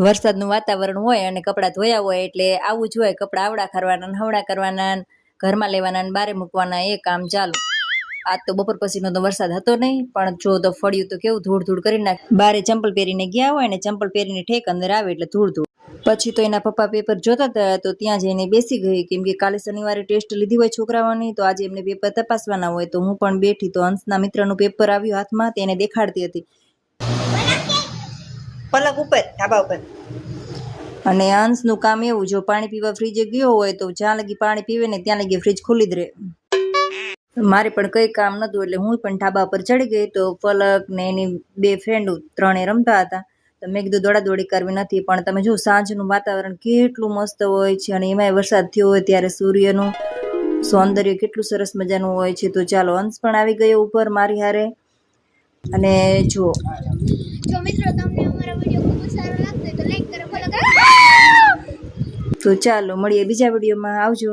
વરસાદનું વાતાવરણ હોય અને કપડાં ધોયા હોય એટલે આવું જ હોય, કપડાં આવડા કરવાના, હવડા કરવાના, ઘરમાં લેવાના, બારે મૂકવાના, એ કામ ચાલુ. આજ તો બપોર પછીનો તો વરસાદ હતો નહીં, પણ જો તો ફળ્યું તો કેવું ધૂળ ધૂળ કરી નાખે. બારે ચંપલ પહેરીને ગયા હોય ને ચંપલ પહેરીને ઠેક અંદર આવે એટલે ધૂળ ધૂળ. પછી તો એના પપ્પા પેપર જોતા હતા તો ત્યાં જઈને બેસી ગઈ, કેમ કે કાલે શનિવારે ટેસ્ટ લીધી હોય છોકરાઓની, તો આજે એમને પેપર તપાસવાના હોય. તો હું પણ બેઠી, તો હંસના મિત્રનું પેપર આવ્યું હાથમાં, તેને દેખાડતી હતી. પલક ઉપર, ધાબા ઉપર. અને હંસનું કામ એવું, જો પાણી પીવા ફ્રીજે ગયો હોય તો જ્યાં લગી પાણી પીવે ને ત્યાં લગી ફ્રીજ ખુલ્લી જ રહે. મારે પણ કઈ કામ નતું એટલે હું પણ ધાબા પર ચડી ગઈ. તો પલક ને એની બે ફ્રેન્ડ ત્રણે રમતા હતા. તો મેં કીધું દોડાદોડી કરવી નથી, પણ તમે જો સાંજનું વાતાવરણ કેટલું મસ્ત હોય છે, અને એમાંય વરસાદ થયો હોય ત્યારે સૂર્યનું સૌંદર્ય કેટલું સરસ મજાનું હોય છે. તો ચાલો, હંસ પણ આવી ગયો ઉપર મારી હારે. અને જો મિત્રો તમને અમારો વિડિયો ખૂબ સારો લાગતો હોય તો લાઈક કરો, ફોલો કરો. તો ચાલો મળીએ બીજા વિડીયોમાં. આવજો.